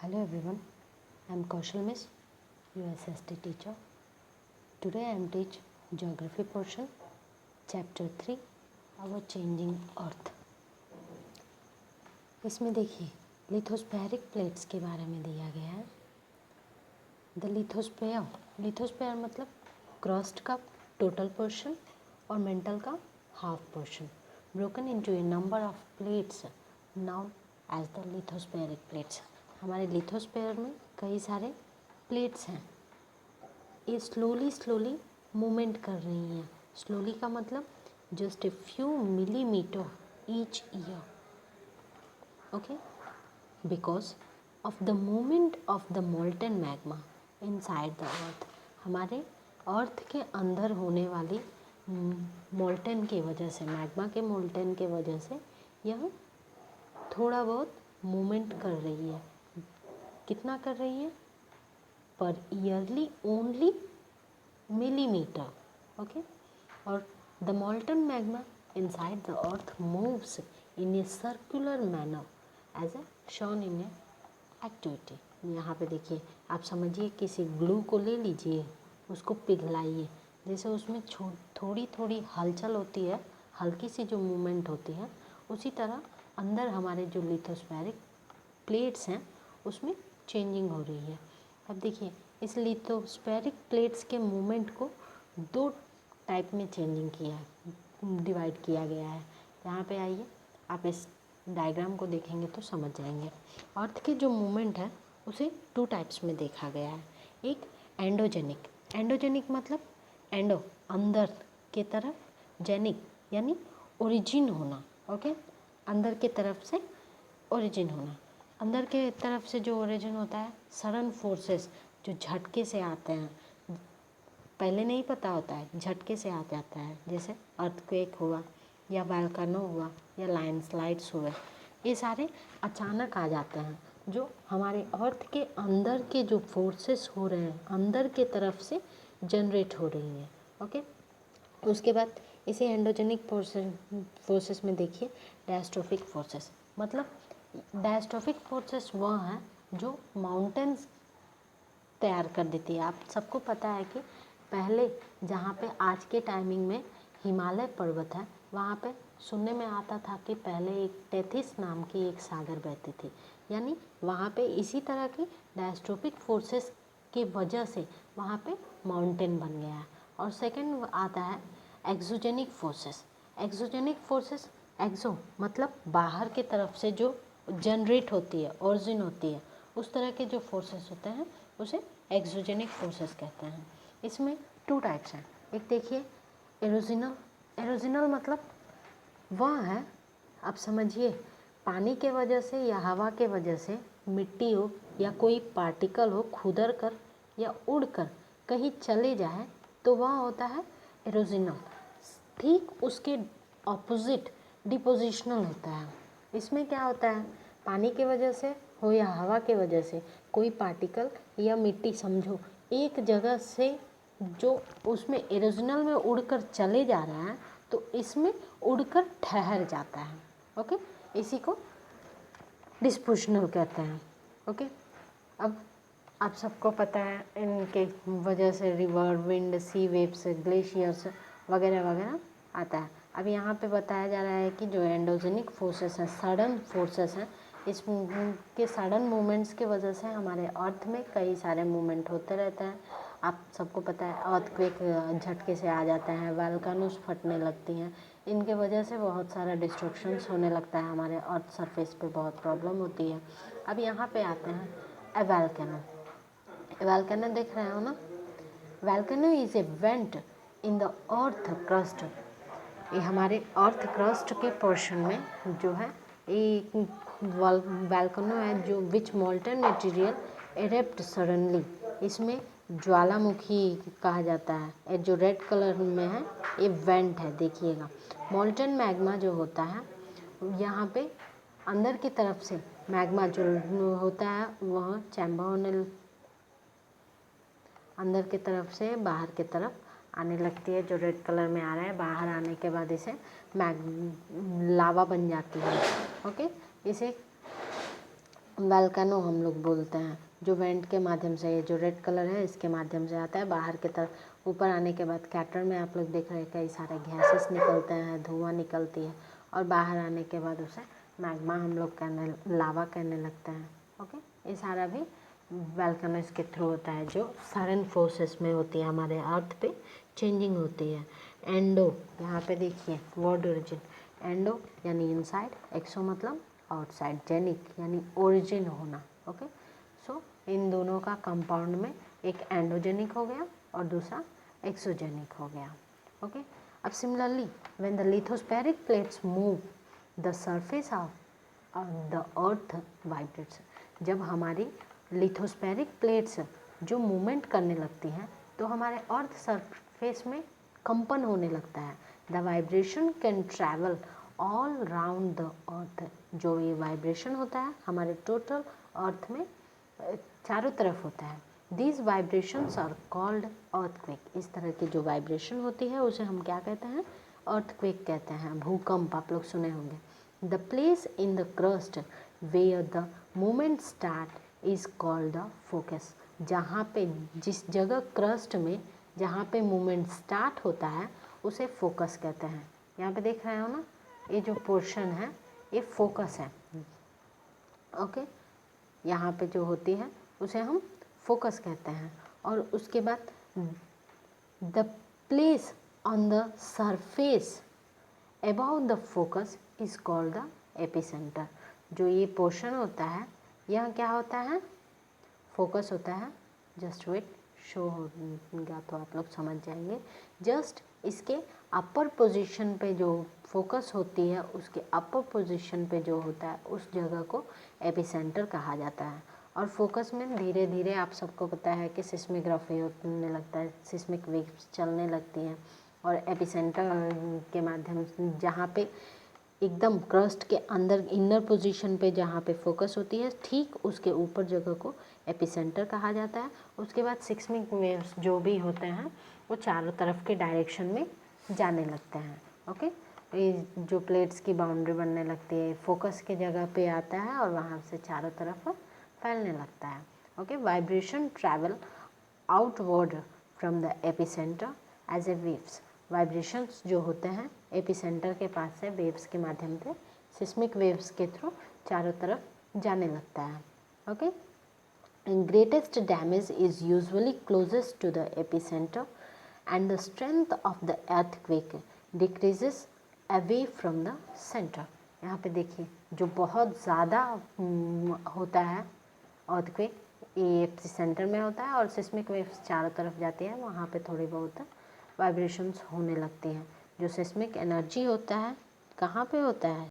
Hello everyone, I am Kaushal Miss, USST teacher. Today I am teach geography portion, chapter 3, our changing earth. इसमें देखिए lithospheric plates के बारे में दिया गया है. द लिथोस्फेयर मतलब क्रस्ट का टोटल पोर्शन और मेंटल का half portion broken into a number of plates known as the lithospheric plates. हमारे लिथोस्फेयर में कई सारे प्लेट्स हैं. ये स्लोली मूवमेंट कर रही हैं. स्लोली का मतलब just a few millimetre each year. Okay, because of the movement of the molten magma inside the अर्थ. हमारे अर्थ के अंदर होने वाली मोल्टन की वजह से, मैग्मा के मोल्टन के वजह से यह थोड़ा बहुत मूवमेंट कर रही है. कितना कर रही है? पर ईयरली ओनली मिलीमीटर. ओके, और the molten magma inside the earth moves in a circular manner as a shown in a activity. यहाँ पे देखिए, आप समझिए किसी ग्लू को ले लीजिए, उसको पिघलाइए, जैसे उसमें थोड़ी थोड़ी हलचल होती है, हल्की सी जो मूवमेंट होती है, उसी तरह अंदर हमारे जो लिथोस्फेरिक प्लेट्स हैं उसमें चेंजिंग हो रही है. अब देखिए, इस लिथोस्फेरिक प्लेट्स के मूवमेंट को दो टाइप में चेंजिंग किया है, डिवाइड किया गया है. यहाँ पे आइए, आप इस डायग्राम को देखेंगे तो समझ जाएंगे. अर्थ के जो मूवमेंट है उसे टू टाइप्स में देखा गया है. एक एंडोजेनिक मतलब एंडो अंदर के तरफ, जेनिक यानी ओरिजिन होना. ओके, अंदर के तरफ से ओरिजिन होना. अंदर के तरफ से जो ओरिजिन होता है, सडन फोर्सेस जो झटके से आते हैं, पहले नहीं पता होता है, झटके से आ जाता है. जैसे अर्थक्वेक हुआ या वोल्केनो हुआ या लैंडस्लाइड्स हुए, ये सारे अचानक आ जाते हैं जो हमारे अर्थ के अंदर के जो फोर्सेस हो रहे हैं, अंदर के तरफ से जनरेट हो रही हैं. ओके, उसके बाद इसे एंडोजेनिक फोर्सेस में देखिए, डायस्ट्रोफिक फोर्सेस. मतलब डायस्ट्रोफिक फोर्सेस वह हैं जो माउंटेन्स तैयार कर देती है. आप सबको पता है कि पहले जहाँ पे आज के टाइमिंग में हिमालय पर्वत है, वहाँ पे सुनने में आता था कि पहले एक टेथिस नाम की एक सागर बहती थी. यानी वहाँ पे इसी तरह की डायस्ट्रोफिक फोर्सेस की वजह से वहाँ पे माउंटेन बन गया है. और सेकंड आता है एक्सोजेनिक फोर्सेस. एक्सो मतलब बाहर के तरफ से जो जनरेट होती है, ओरिजिन होती है, उस तरह के जो फोर्सेस होते हैं उसे एक्सोजेनिक फोर्सेस कहते हैं. इसमें टू टाइप्स हैं. एक देखिए एरोजिनल मतलब वह है, आप समझिए, पानी के वजह से या हवा के वजह से मिट्टी हो या कोई पार्टिकल हो खुदर कर या उड़ कर कहीं चले जाए तो वह होता है एरोजिनल. ठीक उसके ऑपोजिट डिपोजिशनल होता है. इसमें क्या होता है, पानी के वजह से हो या हवा के वजह से कोई पार्टिकल या मिट्टी, समझो, एक जगह से जो उसमें एरोजिनल में उड़कर चले जा रहा है तो इसमें उड़कर ठहर जाता है. ओके, इसी को डिस्पोजिशनल कहते हैं. ओके, अब आप सबको पता है इनके वजह से रिवर, विंड, सी वेव्स, ग्लेशियर्स वगैरह वगैरह आता है. अब यहाँ पे बताया जा रहा है कि जो एंडोजेनिक फोर्सेस हैं, सडन फोर्सेस हैं, इसके सडन मूवमेंट्स की वजह से हमारे अर्थ में कई सारे मूवमेंट होते रहते हैं. आप सबको पता है अर्थक्वेक झटके से आ जाते हैं, वोल्केनोस फटने लगती हैं, इनके वजह से बहुत सारा डिस्ट्रक्शंस होने लगता है, हमारे अर्थ सरफेस पे बहुत प्रॉब्लम होती है. अब यहाँ पे आते हैं वोल्केनो देख रहे हो ना. Volcano is a went in the earth crust. ये हमारे अर्थ क्रस्ट के पोर्शन में जो है एक वोल्केनो है जो विच मोल्टन मटेरियल एरप्ट सडनली. इसमें ज्वालामुखी कहा जाता है. ये जो रेड कलर में है ये वेंट है. देखिएगा, मोल्टन मैग्मा जो होता है, यहाँ पे अंदर की तरफ से मैग्मा जो होता है वह चैम्बर होने, अंदर की तरफ से बाहर की तरफ आने लगती है. जो रेड कलर में आ रहा है, बाहर आने के बाद इसे लावा बन जाती है. ओके, इसे वल्केनो हम लोग बोलते हैं, जो वेंट के माध्यम से, ये जो रेड कलर है इसके माध्यम से आता है बाहर की तरफ। ऊपर आने के बाद कैटर में आप लोग देख रहे हैं कई सारे गैसेस निकलते हैं, धुआं निकलती है, और बाहर आने के बाद उसे मैग्मा हम लोग कहने, लावा कहने लगते हैं। ओके, ये सारा भी वल्केनोस के थ्रू होता है, जो सडन फोर्सेस में होती है, हमारे अर्थ पे चेंजिंग होती है। एंडो, यहाँ पे देखिए वर्ड ओरिजिन, एंडो यानी इनसाइड, एक्सो मतलब आउटसाइड, जेनिक यानी ओरिजिन होना। ओके, सो इन दोनों का कंपाउंड में एक एंडोजेनिक हो गया और दूसरा एक्सोजेनिक हो गया। ओके, अब similarly when the lithospheric plates move the surface of the earth vibrates. जब हमारी लिथोस्फेरिक प्लेट्स जो मूवमेंट करने लगती हैं तो हमारे अर्थ सरफेस में कंपन होने लगता है। The vibration can travel all round the earth. जो ये वाइब्रेशन होता है हमारे टोटल अर्थ में चारों तरफ होता है। These vibrations are called earthquake. इस तरह की जो वाइब्रेशन होती है उसे हम क्या कहते हैं? अर्थक्वेक कहते हैं, भूकंप आप लोग सुने होंगे। The place in the crust where the movement start is called the focus. जहाँ पे, जिस जगह क्रस्ट में जहाँ पे मूवमेंट स्टार्ट होता है उसे फोकस कहते हैं। यहाँ पे देख रहे हो ना, ये जो पोर्शन है ये फोकस है। ओके, यहाँ पे जो होती है उसे हम फोकस कहते हैं। और उसके बाद the place on the surface about the focus is called the epicentre. जो ये पोर्शन होता है यह क्या होता है? फोकस होता है। जस्ट वेट, शो होगा तो आप लोग समझ जाएंगे। जस्ट इसके अपर पोजीशन पे जो फोकस होती है उसके अपर पोजीशन पे जो होता है उस जगह को एपिसेंटर कहा जाता है। और फोकस में धीरे धीरे आप सबको पता है कि सिस्मिग्राफी होने लगता है, सिस्मिक वेव्स चलने लगती हैं, और एपिसेंटर के माध्यम से जहाँ पे एकदम क्रस्ट के अंदर इनर पोजीशन पे जहाँ पे फोकस होती है ठीक उसके ऊपर जगह को एपिसेंटर कहा जाता है। उसके बाद सिस्मिक वेव्स जो भी होते हैं वो चारों तरफ के डायरेक्शन में जाने लगते हैं। ओके, ये जो प्लेट्स की बाउंड्री बनने लगती है फोकस के जगह पे आता है और वहाँ से चारों तरफ फैलने लगता है। Okay, vibration travel outward from the epicentre as a waves. Vibrations जो होते हैं एपिसेंटर के पास से वेव्स के माध्यम से, सिस्मिक वेव्स के थ्रू चारों तरफ जाने लगता है। Okay, greatest damage is usually closest to the epicentre and the strength of the earthquake decreases away from the centre. यहाँ पे देखिए जो बहुत ज़्यादा होता है earthquake, ये एपिसेंटर में होता है और सिस्मिक वेव्स चारों तरफ जाती है, वहाँ पे थोड़ी बहुत वाइब्रेशंस होने लगती हैं। जो सिस्मिक एनर्जी होता है कहाँ पे होता है?